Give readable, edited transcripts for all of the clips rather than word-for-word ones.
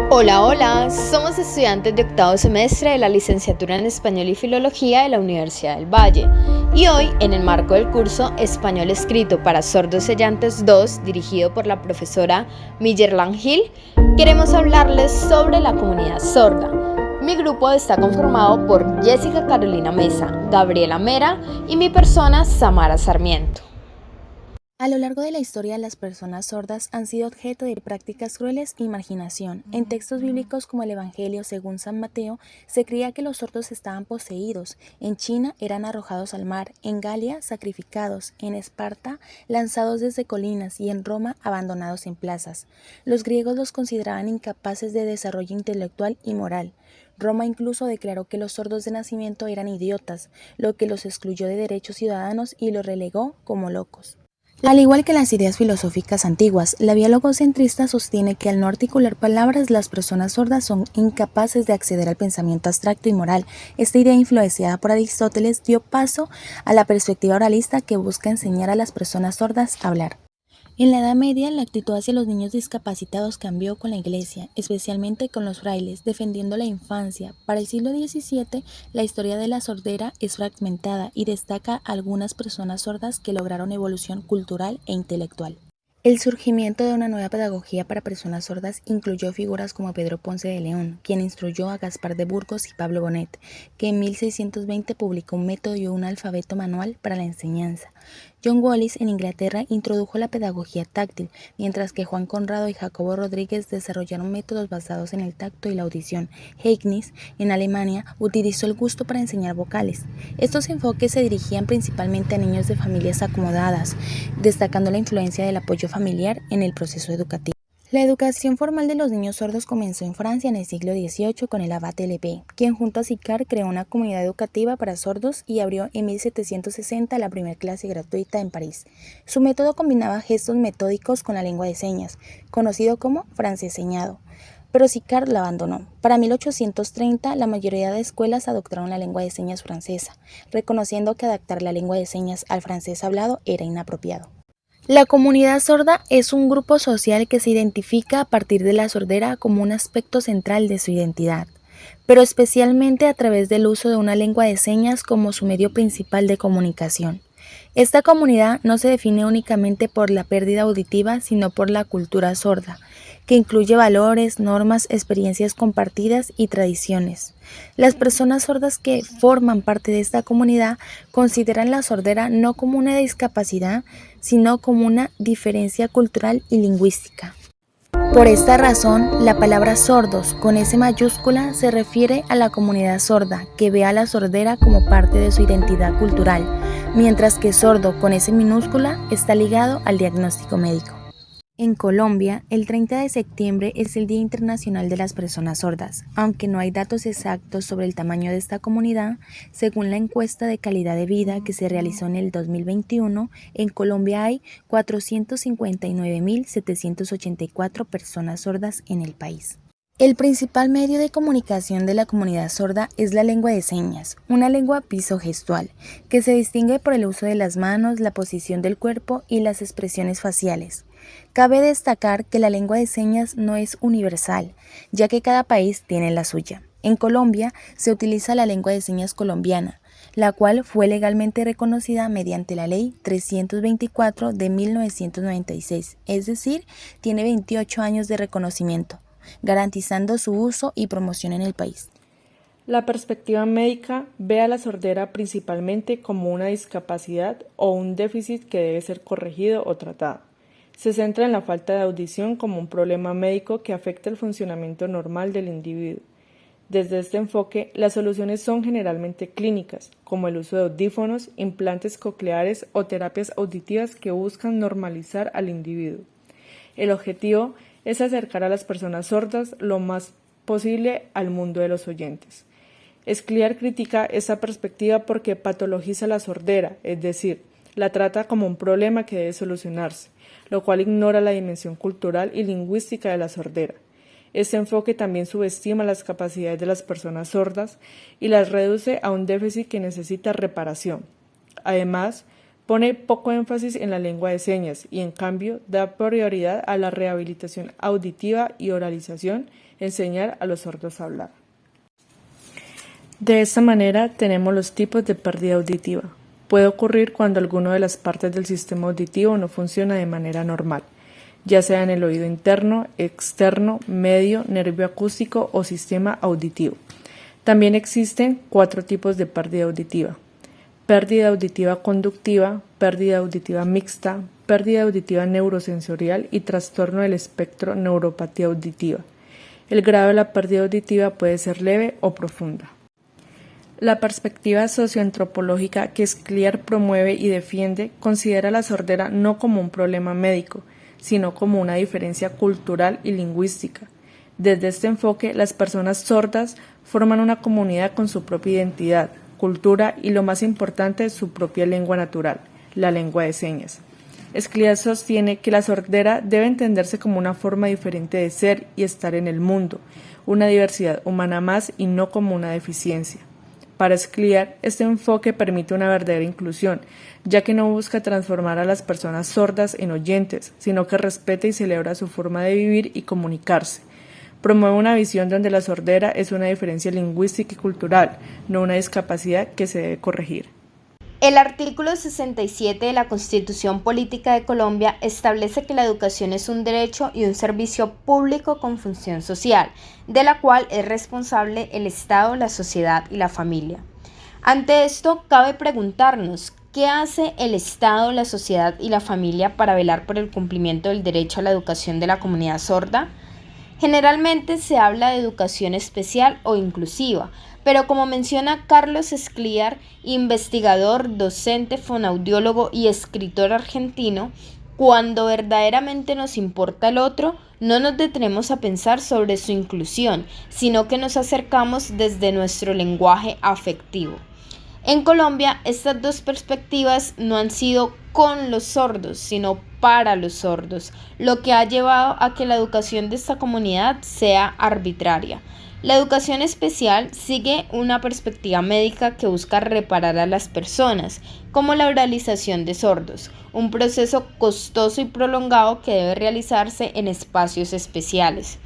Hola, hola, somos estudiantes de octavo semestre de la licenciatura en Español y Filología de la Universidad del Valle y hoy, en el marco del curso Español escrito para sordos sellantes 2, dirigido por la profesora Millerland Gil, queremos hablarles sobre la comunidad sorda. Mi grupo está conformado por Jessica Carolina Mesa, Gabriela Mera y mi persona Samara Sarmiento. A lo largo de la historia, las personas sordas han sido objeto de prácticas crueles y marginación. En textos bíblicos como el Evangelio según San Mateo, se creía que los sordos estaban poseídos. En China eran arrojados al mar, en Galia sacrificados, en Esparta lanzados desde colinas y en Roma abandonados en plazas. Los griegos los consideraban incapaces de desarrollo intelectual y moral. Roma incluso declaró que los sordos de nacimiento eran idiotas, lo que los excluyó de derechos ciudadanos y los relegó como locos. Al igual que las ideas filosóficas antiguas, la vía logocentrista sostiene que al no articular palabras, las personas sordas son incapaces de acceder al pensamiento abstracto y moral. Esta idea, influenciada por Aristóteles, dio paso a la perspectiva oralista que busca enseñar a las personas sordas a hablar. En la Edad Media, la actitud hacia los niños discapacitados cambió con la Iglesia, especialmente con los frailes, defendiendo la infancia. Para el siglo XVII, la historia de la sordera es fragmentada y destaca a algunas personas sordas que lograron evolución cultural e intelectual. El surgimiento de una nueva pedagogía para personas sordas incluyó figuras como Pedro Ponce de León, quien instruyó a Gaspar de Burgos y Pablo Bonet, que en 1620 publicó un método y un alfabeto manual para la enseñanza. John Wallis en Inglaterra introdujo la pedagogía táctil, mientras que Juan Conrado y Jacobo Rodríguez desarrollaron métodos basados en el tacto y la audición. Leibniz, en Alemania, utilizó el gusto para enseñar vocales. Estos enfoques se dirigían principalmente a niños de familias acomodadas, destacando la influencia del apoyo familiar en el proceso educativo. La educación formal de los niños sordos comenzó en Francia en el siglo XVIII con el abad Lebé, quien junto a Sicard creó una comunidad educativa para sordos y abrió en 1760 la primera clase gratuita en París. Su método combinaba gestos metódicos con la lengua de señas, conocido como franceseñado, pero Sicard la abandonó. Para 1830, la mayoría de escuelas adoptaron la lengua de señas francesa, reconociendo que adaptar la lengua de señas al francés hablado era inapropiado. La comunidad sorda es un grupo social que se identifica a partir de la sordera como un aspecto central de su identidad, pero especialmente a través del uso de una lengua de señas como su medio principal de comunicación. Esta comunidad no se define únicamente por la pérdida auditiva, sino por la cultura sorda, que incluye valores, normas, experiencias compartidas y tradiciones. Las personas sordas que forman parte de esta comunidad consideran la sordera no como una discapacidad, sino como una diferencia cultural y lingüística. Por esta razón, la palabra sordos con S mayúscula se refiere a la comunidad sorda, que ve a la sordera como parte de su identidad cultural, mientras que sordo con S minúscula está ligado al diagnóstico médico. En Colombia, el 30 de septiembre es el Día Internacional de las Personas Sordas. Aunque no hay datos exactos sobre el tamaño de esta comunidad, según la encuesta de calidad de vida que se realizó en el 2021, en Colombia hay 459.784 personas sordas en el país. El principal medio de comunicación de la comunidad sorda es la lengua de señas, una lengua visogestual, que se distingue por el uso de las manos, la posición del cuerpo y las expresiones faciales. Cabe destacar que la lengua de señas no es universal, ya que cada país tiene la suya. En Colombia se utiliza la lengua de señas colombiana, la cual fue legalmente reconocida mediante la Ley 324 de 1996, es decir, tiene 28 años de reconocimiento, garantizando su uso y promoción en el país. La perspectiva médica ve a la sordera principalmente como una discapacidad o un déficit que debe ser corregido o tratado. Se centra en la falta de audición como un problema médico que afecta el funcionamiento normal del individuo. Desde este enfoque, las soluciones son generalmente clínicas, como el uso de audífonos, implantes cocleares o terapias auditivas que buscan normalizar al individuo. El objetivo es acercar a las personas sordas lo más posible al mundo de los oyentes. Scliar critica esta perspectiva porque patologiza la sordera, es decir, la trata como un problema que debe solucionarse, lo cual ignora la dimensión cultural y lingüística de la sordera. Este enfoque también subestima las capacidades de las personas sordas y las reduce a un déficit que necesita reparación. Además, Pone poco énfasis en la lengua de señas y en cambio da prioridad a la rehabilitación auditiva y oralización, enseñar a los sordos a hablar. De esta manera tenemos los tipos de pérdida auditiva. Puede ocurrir cuando alguna de las partes del sistema auditivo no funciona de manera normal, ya sea en el oído interno, externo, medio, nervio acústico o sistema auditivo. También existen 4 tipos de pérdida auditiva: pérdida auditiva conductiva, pérdida auditiva mixta, pérdida auditiva neurosensorial y trastorno del espectro neuropatía auditiva. El grado de la pérdida auditiva puede ser leve o profunda. La perspectiva socioantropológica que Scliar promueve y defiende considera la sordera no como un problema médico, sino como una diferencia cultural y lingüística. Desde este enfoque, las personas sordas forman una comunidad con su propia identidad, cultura y, lo más importante, su propia lengua natural, la lengua de señas. Scliar sostiene que la sordera debe entenderse como una forma diferente de ser y estar en el mundo, una diversidad humana más y no como una deficiencia. Para Scliar, este enfoque permite una verdadera inclusión, ya que no busca transformar a las personas sordas en oyentes, sino que respeta y celebra su forma de vivir y comunicarse. Promueve una visión donde la sordera es una diferencia lingüística y cultural, no una discapacidad que se debe corregir. El artículo 67 de la Constitución Política de Colombia establece que la educación es un derecho y un servicio público con función social, de la cual es responsable el Estado, la sociedad y la familia. Ante esto, cabe preguntarnos, ¿qué hace el Estado, la sociedad y la familia para velar por el cumplimiento del derecho a la educación de la comunidad sorda? Generalmente se habla de educación especial o inclusiva, pero como menciona Carlos Scliar, investigador, docente, fonoaudiólogo y escritor argentino, cuando verdaderamente nos importa el otro, no nos detenemos a pensar sobre su inclusión, sino que nos acercamos desde nuestro lenguaje afectivo. En Colombia, estas dos perspectivas no han sido con los sordos, sino para los sordos, lo que ha llevado a que la educación de esta comunidad sea arbitraria. La educación especial sigue una perspectiva médica que busca reparar a las personas, como la oralización de sordos, un proceso costoso y prolongado que debe realizarse en espacios especiales.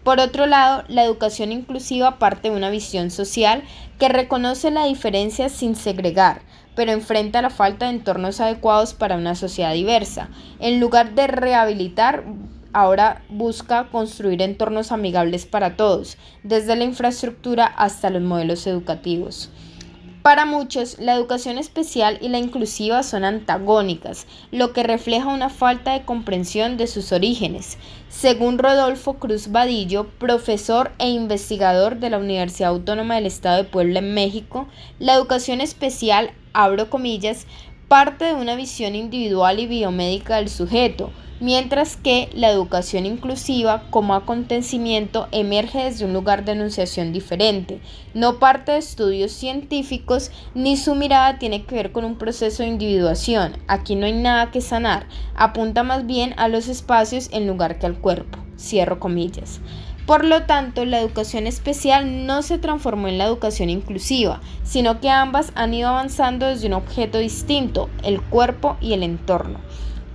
Por otro lado, la educación inclusiva parte de una visión social que reconoce la diferencia sin segregar, pero enfrenta la falta de entornos adecuados para una sociedad diversa. En lugar de rehabilitar, ahora busca construir entornos amigables para todos, desde la infraestructura hasta los modelos educativos. Para muchos, la educación especial y la inclusiva son antagónicas, lo que refleja una falta de comprensión de sus orígenes. Según Rodolfo Cruz Vadillo, profesor e investigador de la Universidad Autónoma del Estado de Puebla en México, la educación especial, abro comillas, parte de una visión individual y biomédica del sujeto, mientras que la educación inclusiva como acontecimiento emerge desde un lugar de enunciación diferente, no parte de estudios científicos ni su mirada tiene que ver con un proceso de individuación. Aquí no hay nada que sanar, apunta más bien a los espacios en lugar que al cuerpo, cierro comillas. Por lo tanto, la educación especial no se transformó en la educación inclusiva, sino que ambas han ido avanzando desde un objeto distinto, el cuerpo y el entorno.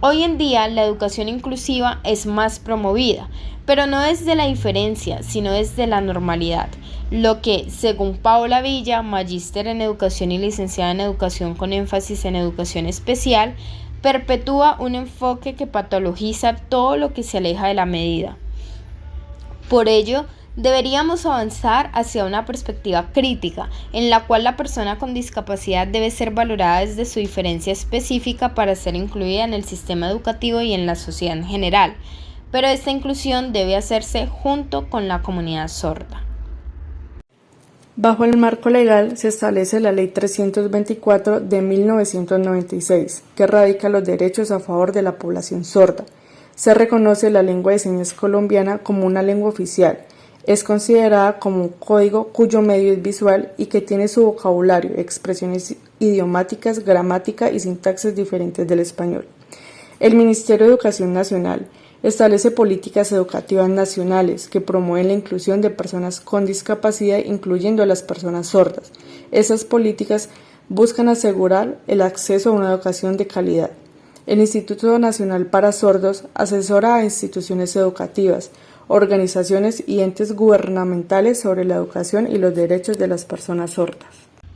Hoy en día la educación inclusiva es más promovida, pero no desde la diferencia, sino desde la normalidad, lo que, según Paola Villa, magíster en educación y licenciada en educación con énfasis en educación especial, perpetúa un enfoque que patologiza todo lo que se aleja de la medida. Por ello, deberíamos avanzar hacia una perspectiva crítica, en la cual la persona con discapacidad debe ser valorada desde su diferencia específica para ser incluida en el sistema educativo y en la sociedad en general, pero esta inclusión debe hacerse junto con la comunidad sorda. Bajo el marco legal se establece la Ley 324 de 1996, que radica los derechos a favor de la población sorda. Se reconoce la lengua de señas colombiana como una lengua oficial. Es considerada como un código cuyo medio es visual y que tiene su vocabulario, expresiones idiomáticas, gramática y sintaxis diferentes del español. El Ministerio de Educación Nacional establece políticas educativas nacionales que promueven la inclusión de personas con discapacidad, incluyendo a las personas sordas. Esas políticas buscan asegurar el acceso a una educación de calidad. El Instituto Nacional para Sordos asesora a instituciones educativas, organizaciones y entes gubernamentales sobre la educación y los derechos de las personas sordas.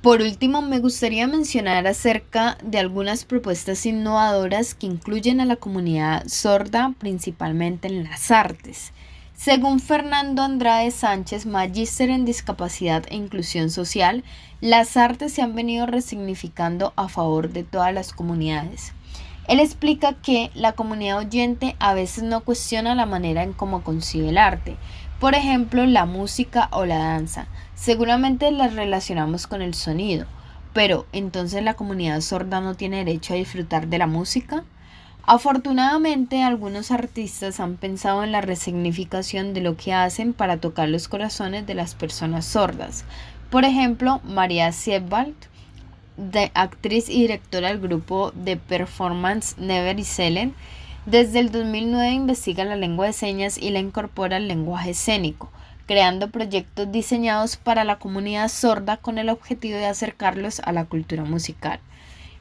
Por último, me gustaría mencionar acerca de algunas propuestas innovadoras que incluyen a la comunidad sorda principalmente en las artes. Según Fernando Andrade Sánchez, magíster en discapacidad e inclusión social, las artes se han venido resignificando a favor de todas las comunidades. Él explica que la comunidad oyente a veces no cuestiona la manera en cómo concibe el arte. Por ejemplo, la música o la danza. Seguramente las relacionamos con el sonido, pero ¿entonces la comunidad sorda no tiene derecho a disfrutar de la música? Afortunadamente, algunos artistas han pensado en la resignificación de lo que hacen para tocar los corazones de las personas sordas. Por ejemplo, María Siebwald, actriz y directora del grupo de performance Never Iselen, desde el 2009 investiga la lengua de señas y la incorpora al lenguaje escénico, creando proyectos diseñados para la comunidad sorda con el objetivo de acercarlos a la cultura musical.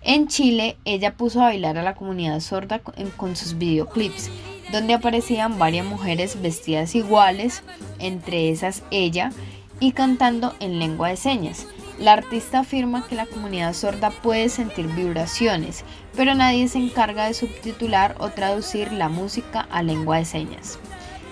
En Chile, ella puso a bailar a la comunidad sorda con sus videoclips, donde aparecían varias mujeres vestidas iguales, entre esas ella, y cantando en lengua de señas. La artista afirma que la comunidad sorda puede sentir vibraciones, pero nadie se encarga de subtitular o traducir la música a lengua de señas.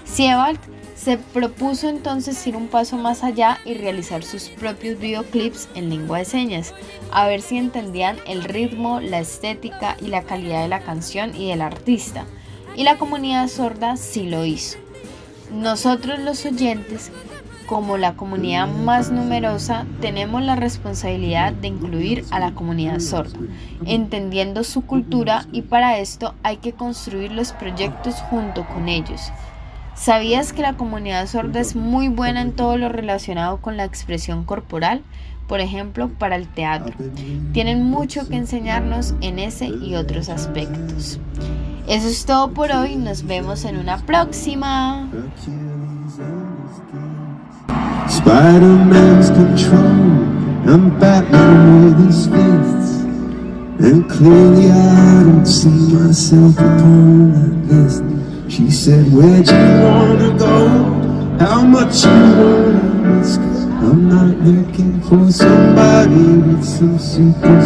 Siebwald se propuso entonces ir un paso más allá y realizar sus propios videoclips en lengua de señas, a ver si entendían el ritmo, la estética y la calidad de la canción y del artista, y la comunidad sorda sí lo hizo. Nosotros los oyentes, como la comunidad más numerosa, tenemos la responsabilidad de incluir a la comunidad sorda, entendiendo su cultura, y para esto hay que construir los proyectos junto con ellos. ¿Sabías que la comunidad sorda es muy buena en todo lo relacionado con la expresión corporal? Por ejemplo, para el teatro. Tienen mucho que enseñarnos en ese y otros aspectos. Eso es todo por hoy, nos vemos en una próxima. Spider-Man's control, I'm Batman with his fists, and clearly I don't see myself upon that list. She said, where'd you wanna go, how much you wanna risk? I'm not looking for somebody with some super